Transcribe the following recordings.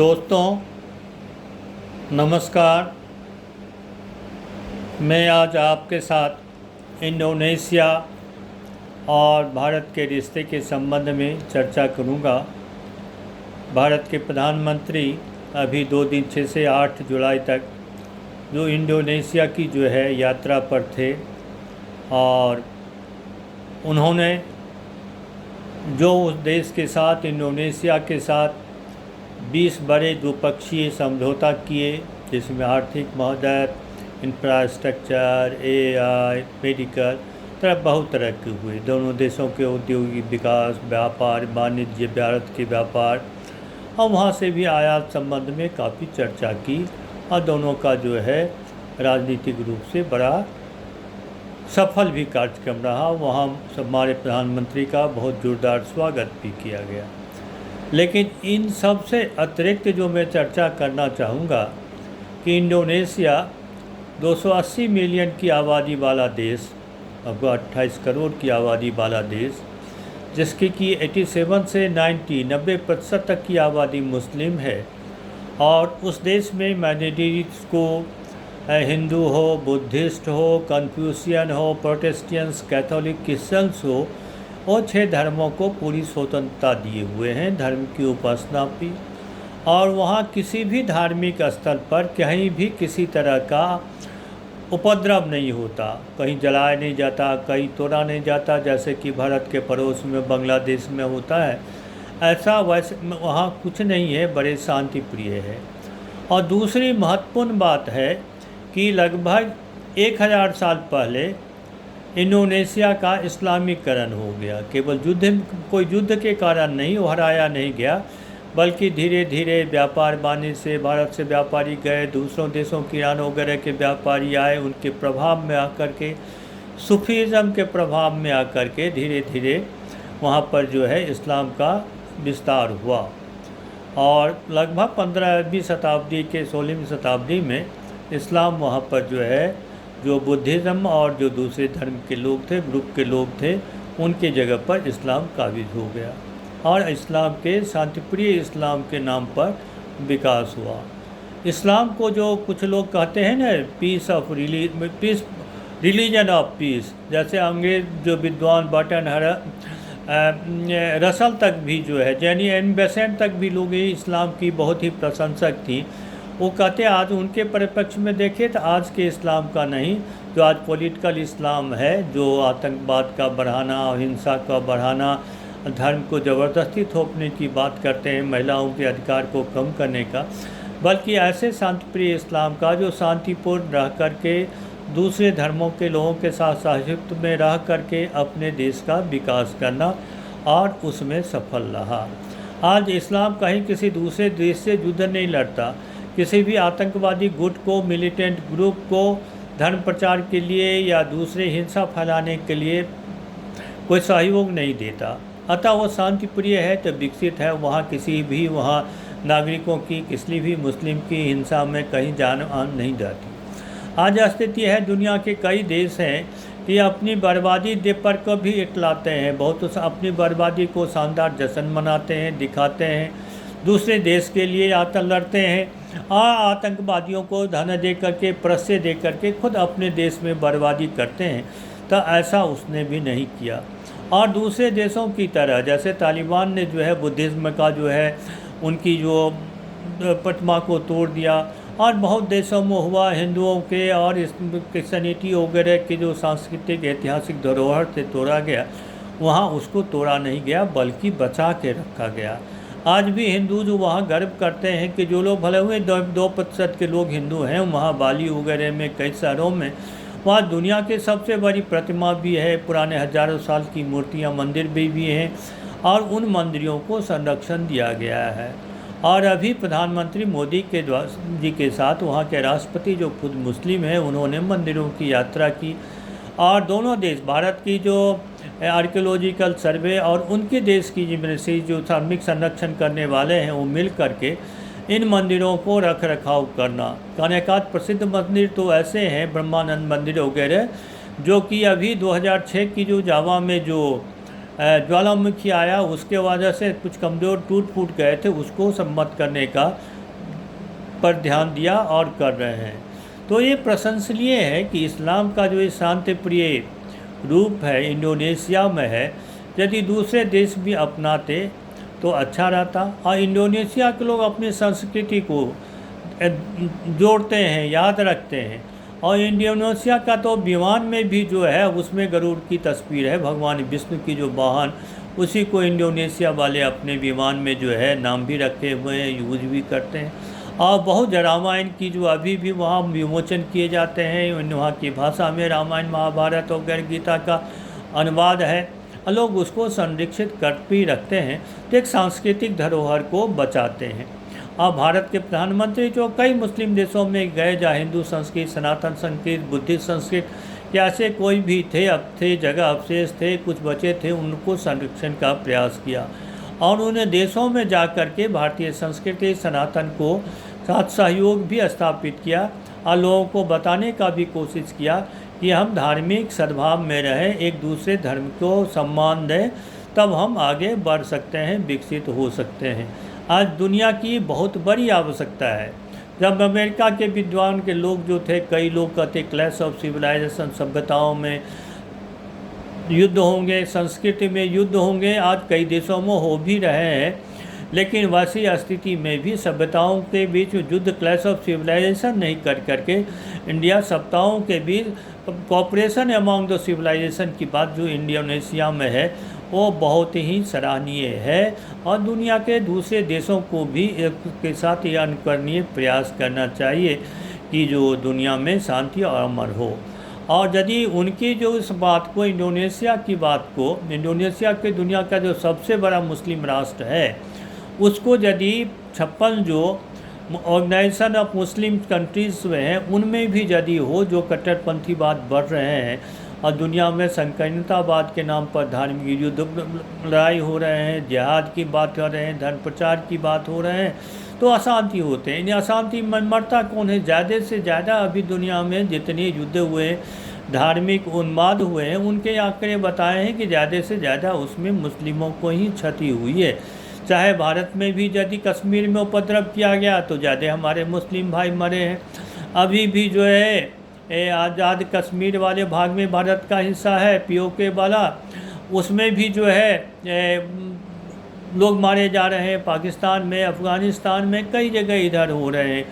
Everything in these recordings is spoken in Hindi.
दोस्तों नमस्कार। मैं आज आपके साथ इंडोनेशिया और भारत के रिश्ते के संबंध में चर्चा करूंगा। भारत के प्रधानमंत्री अभी 2 दिन 6 से 8 जुलाई तक जो इंडोनेशिया की जो है यात्रा पर थे और उन्होंने जो उस देश के साथ इंडोनेशिया के साथ 20 बड़े द्विपक्षीय समझौता किए, जिसमें आर्थिक मदद, इंफ्रास्ट्रक्चर, एआई, मेडिकल बहुत तरह के हुए। दोनों देशों के औद्योगिक विकास, व्यापार, वाणिज्य, भारत के व्यापार और वहाँ से भी आयात संबंध में काफ़ी चर्चा की और दोनों का जो है राजनीतिक रूप से बड़ा सफल भी कार्यक्रम रहा। वहाँ हमारे प्रधानमंत्री का बहुत जोरदार स्वागत भी किया गया। लेकिन इन सब से अतिरिक्त जो मैं चर्चा करना चाहूँगा कि इंडोनेशिया 280 मिलियन की आबादी वाला देश, अब 28 करोड़ की आबादी वाला देश, जिसकी कि 87 से 90% तक की आबादी मुस्लिम है और उस देश में माइनॉरिटीज़ को हिंदू हो, बुद्धिस्ट हो, कन्फ्यूशियन हो, प्रोटेस्टेंट्स, कैथोलिक, क्रिश्चियंस हो, और 6 धर्मों को पूरी स्वतंत्रता दिए हुए हैं धर्म की उपासना भी। और वहाँ किसी भी धार्मिक स्थल पर कहीं भी किसी तरह का उपद्रव नहीं होता, कहीं जलाया नहीं जाता, कहीं तोड़ा नहीं जाता, जैसे कि भारत के पड़ोस में बांग्लादेश में होता है। ऐसा वैसे वहाँ कुछ नहीं है, बड़े शांति प्रिय है। और दूसरी महत्वपूर्ण बात है कि लगभग 1000 साल पहले इंडोनेशिया का इस्लामीकरण हो गया। केवल कोई युद्ध के कारण नहीं, वो हराया नहीं गया, बल्कि धीरे धीरे व्यापार वाणिज्य से भारत से व्यापारी गए, दूसरों देशों की ईरान वगैरह के व्यापारी आए, उनके प्रभाव में आकर के, सूफीज़म के प्रभाव में आकर के धीरे धीरे वहाँ पर जो है इस्लाम का विस्तार हुआ। और लगभग 15वीं शताब्दी के 16वीं शताब्दी में इस्लाम वहाँ पर जो है, जो बुद्धिज़्म और जो दूसरे धर्म के लोग थे, ग्रुप के लोग थे, उनके जगह पर इस्लाम काबिज हो गया और इस्लाम के शांतिप्रिय इस्लाम के नाम पर विकास हुआ। इस्लाम को जो कुछ लोग कहते हैं ना, पीस रिलीजन ऑफ पीस, जैसे अंग्रेज जो विद्वान बर्टन रसल तक भी जो है, जैनी एन बेसेंट तक भी लोग इस्लाम की बहुत ही प्रशंसक थी। वो कहते आज उनके परिप्रेक्ष्य में देखें तो आज के इस्लाम का नहीं, जो आज पॉलिटिकल इस्लाम है, जो आतंकवाद का बढ़ाना, हिंसा का बढ़ाना, धर्म को ज़बरदस्ती थोपने की बात करते हैं, महिलाओं के अधिकार को कम करने का, बल्कि ऐसे शांतिप्रिय इस्लाम का जो शांतिपूर्ण रह करके दूसरे धर्मों के लोगों के साथ साहित्य में रह करके अपने देश का विकास करना और उसमें सफल रहा। आज इस्लाम कहीं किसी दूसरे देश से युद्ध नहीं लड़ता, किसी भी आतंकवादी गुट को, मिलिटेंट ग्रुप को धर्म प्रचार के लिए या दूसरे हिंसा फैलाने के लिए कोई सहयोग नहीं देता। अतः वो शांति प्रिय है, तो विकसित है। वहाँ किसी भी वहाँ नागरिकों की, किसी भी मुस्लिम की हिंसा में कहीं जान आन नहीं जाती। आज स्थिति है, दुनिया के कई देश हैं कि अपनी बर्बादी पर को भी इतलाते हैं, बहुत अपनी बर्बादी को शानदार जश्न मनाते हैं, दिखाते हैं, दूसरे देश के लिए लड़ते हैं और आतंकवादियों को धन दे करके, पैसे दे करके खुद अपने देश में बर्बादी करते हैं। तो ऐसा उसने भी नहीं किया। और दूसरे देशों की तरह जैसे तालिबान ने जो है बुद्धिज़्म का जो है उनकी जो प्रतिमा को तोड़ दिया, और बहुत देशों में हुआ, हिंदुओं के और क्रिश्चियनिटी वगैरह के जो सांस्कृतिक ऐतिहासिक धरोहर से तोड़ा गया, वहाँ उसको तोड़ा नहीं गया बल्कि बचा के रखा गया। आज भी हिंदू जो वहाँ गर्व करते हैं कि जो लोग भले हुए 2% के लोग हिंदू हैं, वहाँ बाली वगैरह में कई शहरों में वहाँ दुनिया की सबसे बड़ी प्रतिमा भी है, पुराने हजारों साल की मूर्तियाँ, मंदिर भी हैं और उन मंदिरों को संरक्षण दिया गया है। और अभी प्रधानमंत्री मोदी जी के साथ वहाँ के राष्ट्रपति जो खुद मुस्लिम हैं, उन्होंने मंदिरों की यात्रा की और दोनों देश, भारत की जो आर्कियोलॉजिकल सर्वे और उनके देश की यूनिवर्सिटी जो धार्मिक संरक्षण करने वाले हैं, वो मिल करके इन मंदिरों को रख रखाव करना। अनेकात प्रसिद्ध मंदिर तो ऐसे हैं, ब्रह्मानंद मंदिर वगैरह, जो कि अभी 2006 की जो जावा में जो ज्वालामुखी आया, उसके वजह से कुछ कमज़ोर टूट फूट गए थे, उसको सम्मत करने का पर ध्यान दिया और कर रहे हैं। तो ये प्रशंसनीय है कि इस्लाम का जो ये शांति प्रिय रूप है इंडोनेशिया में है, यदि दूसरे देश भी अपनाते तो अच्छा रहता। और इंडोनेशिया के लोग अपनी संस्कृति को जोड़ते हैं, याद रखते हैं। और इंडोनेशिया का तो विमान में भी जो है उसमें गरुड़ की तस्वीर है, भगवान विष्णु की जो वाहन, उसी को इंडोनेशिया वाले अपने विमान में जो है नाम भी रखे हुए हैं, यूज भी करते हैं। और बहुत रामायण की जो अभी भी वहाँ विमोचन किए जाते हैं, वहाँ की भाषा में रामायण महाभारत और गीता का अनुवाद है, लोग उसको संरक्षित कर भी रखते हैं, तो एक सांस्कृतिक धरोहर को बचाते हैं। और भारत के प्रधानमंत्री जो कई मुस्लिम देशों में गए, जहाँ हिंदू संस्कृति, सनातन संस्कृति, बुद्धिस्ट संस्कृति ऐसे कोई भी थे, अब थे जगह अवशेष थे, कुछ बचे थे, उनको संरक्षण का प्रयास किया। और उन्हें देशों में जा कर के भारतीय संस्कृति सनातन को साथ सहयोग भी स्थापित किया और लोगों को बताने का भी कोशिश किया कि हम धार्मिक सद्भाव में रहें, एक दूसरे धर्म को सम्मान दें, तब हम आगे बढ़ सकते हैं, विकसित हो सकते हैं। आज दुनिया की बहुत बड़ी आवश्यकता है। जब अमेरिका के विद्वान के लोग जो थे, कई लोग कहते क्लैश ऑफ सिविलाइजेशन, सभ्यताओं में युद्ध होंगे, संस्कृति में युद्ध होंगे, आज कई देशों में हो भी रहे हैं, लेकिन वैसी स्थिति में भी सभ्यताओं के बीच युद्ध, क्लैश ऑफ सिविलाइजेशन नहीं कर करके इंडिया सभ्यताओं के बीच कॉपरेशन अमॉन्ग द सिविलाइजेशन की बात जो इंडोनेशिया में है वो बहुत ही सराहनीय है। और दुनिया के दूसरे देशों को भी इसके साथ ये अनुकरणीय प्रयास करना चाहिए कि जो दुनिया में शांति और अमन हो। और यदि उनकी जो इस बात को, इंडोनेशिया की बात को, इंडोनेशिया के दुनिया का जो सबसे बड़ा मुस्लिम राष्ट्र है, उसको यदि 56 जो ऑर्गेनाइजेशन ऑफ मुस्लिम कंट्रीज़ में हैं उनमें भी यदि हो जो कट्टरपंथीवाद बढ़ रहे हैं और दुनिया में संकीर्णतावाद के नाम पर धार्मिक युद्ध, लड़ाई हो रहे हैं, जिहाद की बात कर रहे हैं, धर्म प्रचार की बात हो रहे हैं, तो अशांति होते हैं। इन अशांति में मरता कौन है? ज़्यादा से ज़्यादा अभी दुनिया में जितने युद्ध हुए, धार्मिक उन्माद हुए हैं, उनके आंकड़े बताए हैं कि ज़्यादा से ज़्यादा उसमें मुस्लिमों को ही क्षति हुई है। चाहे भारत में भी यदि कश्मीर में उपद्रव किया गया तो ज़्यादा हमारे मुस्लिम भाई मरे हैं। अभी भी जो है आज़ाद कश्मीर वाले भाग में भारत का हिस्सा है, पीओके वाला, उसमें भी जो है लोग मारे जा रहे हैं। पाकिस्तान में, अफ़गानिस्तान में, कई जगह इधर हो रहे हैं।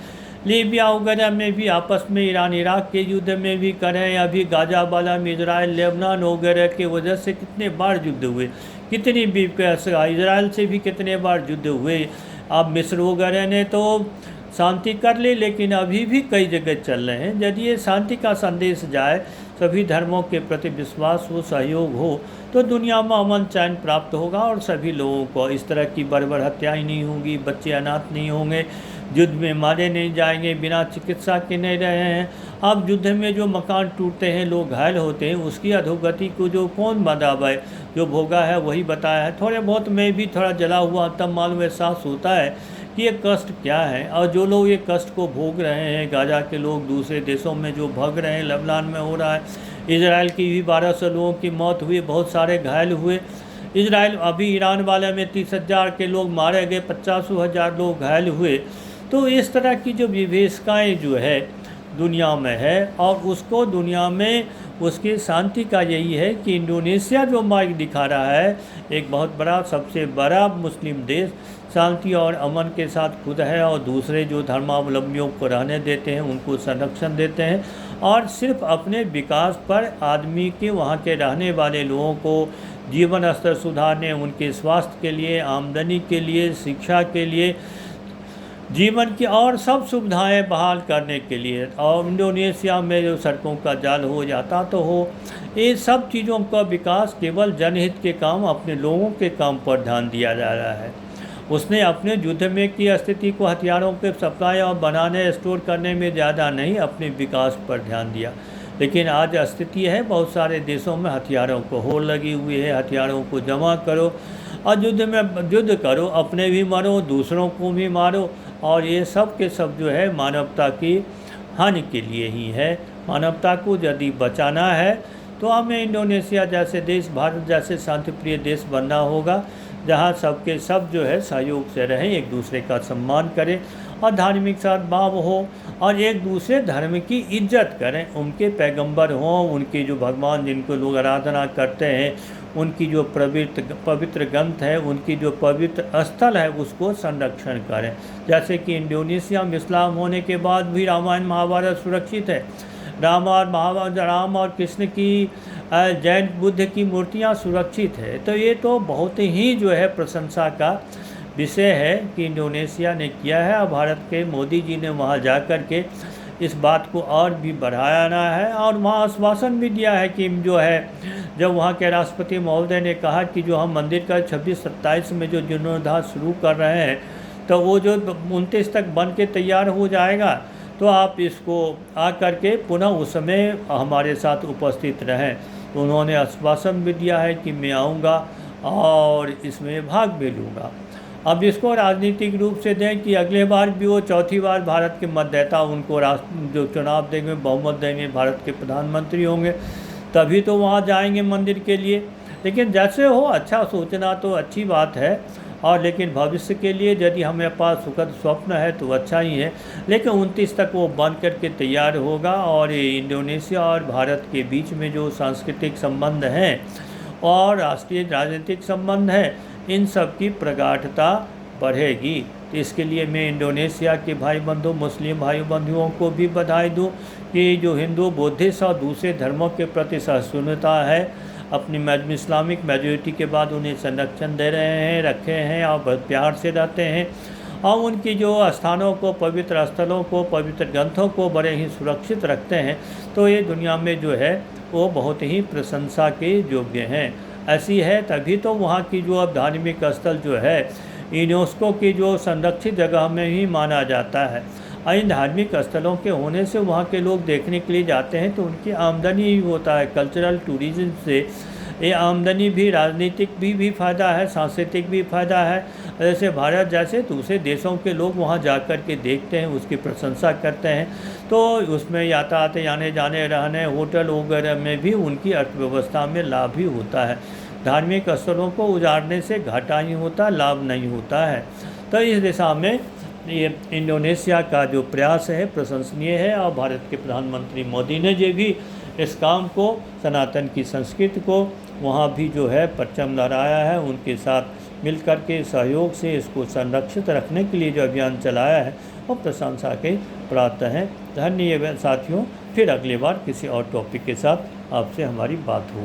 लीबिया वगैरह में भी आपस में ईरान इराक के युद्ध में भी करें, अभी गाजा वाला में इजराइल लेबनान वगैरह के वजह से कितने बार युद्ध हुए, कितनी भी इजराइल से भी कितने बार युद्ध हुए। अब मिस्र वगैरह ने तो शांति कर ली, लेकिन अभी भी कई जगह चल रहे हैं। यदि ये शांति का संदेश जाए, सभी धर्मों के प्रति विश्वास हो, सहयोग हो, तो दुनिया में अमन चैन प्राप्त होगा और सभी लोगों को इस तरह की बर्बर हत्याएं नहीं होंगी, बच्चे अनाथ नहीं होंगे, युद्ध में मारे नहीं जाएंगे, बिना चिकित्सा के नहीं रहे हैं। अब युद्ध में जो मकान टूटते हैं, लोग घायल होते हैं, उसकी अधोगति को जो कौन बतावा है, जो भोगा है वही बताया है। थोड़े बहुत में भी थोड़ा जला हुआ तब मालूम एहसास होता है कि ये कष्ट क्या है। और जो लोग ये कष्ट को भोग रहे हैं, गाजा के लोग दूसरे देशों में जो भाग रहे हैं, लेबनान में हो रहा है, इजराइल की भी 1200 लोगों की मौत हुई, बहुत सारे घायल हुए। इजराइल अभी ईरान वाले में 30,000 के लोग मारे गए, 85,000 लोग घायल हुए। तो इस तरह की जो विभेषकाएँ जो है दुनिया में है, और उसको दुनिया में उसकी शांति का यही है कि इंडोनेशिया जो मार्ग दिखा रहा है, एक बहुत बड़ा, सबसे बड़ा मुस्लिम देश शांति और अमन के साथ खुद है, और दूसरे जो धर्मावलंबियों को रहने देते हैं, उनको संरक्षण देते हैं, और सिर्फ अपने विकास पर आदमी के, वहाँ के रहने वाले लोगों को जीवन स्तर सुधारने, उनके स्वास्थ्य के लिए, आमदनी के लिए, शिक्षा के लिए, जीवन की और सब सुविधाएं बहाल करने के लिए। और इंडोनेशिया में जो सड़कों का जाल हो जाता तो हो, ये सब चीज़ों का विकास केवल जनहित के काम, अपने लोगों के काम पर ध्यान दिया जा रहा है। उसने अपने युद्ध में की स्थिति को हथियारों के सप्लाई और बनाने, स्टोर करने में ज़्यादा नहीं, अपने विकास पर ध्यान दिया। लेकिन आज स्थिति है, बहुत सारे देशों में हथियारों को होड़ लगी हुई है, हथियारों को जमा करो और युद्ध करो, अपने भी मरो, दूसरों को भी मारो, और ये सब के सब जो है मानवता की हानि के लिए ही है। मानवता को यदि बचाना है तो हमें इंडोनेशिया जैसे देश, भारत जैसे शांतिप्रिय देश बनना होगा, जहाँ सबके सब जो है सहयोग से रहें, एक दूसरे का सम्मान करें और धार्मिक सद्भाव हो और एक दूसरे धर्म की इज्जत करें। उनके पैगंबर हों, उनके जो भगवान जिनको लोग आराधना करते हैं, उनकी जो पवित्र ग्रंथ है, उनकी जो पवित्र स्थल है, उसको संरक्षण करें। जैसे कि इंडोनेशिया में इस्लाम होने के बाद भी रामायण महाभारत सुरक्षित है। राम और कृष्ण की, जैन बुद्ध की मूर्तियाँ सुरक्षित है। तो ये तो बहुत ही जो है प्रशंसा का विषय है कि इंडोनेशिया ने किया है, और भारत के मोदी जी ने वहाँ जा कर के इस बात को और भी बढ़ाना है और वहाँ आश्वासन भी दिया है कि जो है, जब वहाँ के राष्ट्रपति महोदय ने कहा कि जो हम मंदिर का 26-27 में जो जीर्णोद्धार शुरू कर रहे हैं, तो वो जो 29 तक बन के तैयार हो जाएगा, तो आप इसको आ करके पुनः उस समय हमारे साथ उपस्थित रहें। तो उन्होंने आश्वासन भी दिया है कि मैं आऊँगा और इसमें भाग भी लूँगा। अब इसको राजनीतिक रूप से दें कि अगले बार भी वो चौथी बार भारत के मतदाता उनको जो चुनाव देंगे, बहुमत देंगे, भारत के प्रधानमंत्री होंगे, तभी तो वहाँ जाएंगे मंदिर के लिए। लेकिन जैसे हो, अच्छा सोचना तो अच्छी बात है, और लेकिन भविष्य के लिए यदि हमें पास सुखद स्वप्न है तो अच्छा ही है। लेकिन 29 तक वो बन करके तैयार होगा, और ये इंडोनेशिया और भारत के बीच में जो सांस्कृतिक संबंध हैं और राष्ट्रीय राजनीतिक संबंध हैं, इन सब की प्रगाढ़ता बढ़ेगी। तो इसके लिए मैं इंडोनेशिया के भाई बंधु, मुस्लिम भाई बंधुओं को भी बधाई दूं कि जो हिंदू, बौद्धिस्ट और दूसरे धर्मों के प्रति सहिष्णुता है, अपनी इस्लामिक मेजॉरिटी के बाद उन्हें संरक्षण दे रहे हैं, रखे हैं और बहुत प्यार से रहते हैं, और उनकी जो स्थानों को, पवित्र स्थलों को, पवित्र ग्रंथों को बड़े ही सुरक्षित रखते हैं। तो ये दुनिया में जो है वो बहुत ही प्रशंसा के योग्य हैं। ऐसी है तभी तो वहाँ की जो अब धार्मिक स्थल जो है यूनेस्को की जो संरक्षित जगह में ही माना जाता है। इन धार्मिक स्थलों के होने से वहाँ के लोग देखने के लिए जाते हैं, तो उनकी आमदनी भी होता है। कल्चरल टूरिज़्म से ये आमदनी भी, राजनीतिक भी फ़ायदा है, सांस्कृतिक भी फ़ायदा है। जैसे भारत जैसे दूसरे देशों के लोग वहाँ जा कर के देखते हैं, उसकी प्रशंसा करते हैं, तो उसमें यातायात, आने जाने, रहने, होटल वगैरह में भी उनकी अर्थव्यवस्था में लाभ ही होता है। धार्मिक स्थलों को उजाड़ने से घाटा ही होता, लाभ नहीं होता है। तो इस दिशा में ये इंडोनेशिया का जो प्रयास है प्रशंसनीय है, और भारत के प्रधानमंत्री मोदी ने जो भी इस काम को, सनातन की संस्कृति को वहाँ भी जो है परचम लहराया है, उनके साथ मिलकर के सहयोग से इसको संरक्षित रखने के लिए जो अभियान चलाया है वो प्रशंसा के पात्र हैं। धन्यवाद साथियों, फिर अगली बार किसी और टॉपिक के साथ आपसे हमारी बात हो।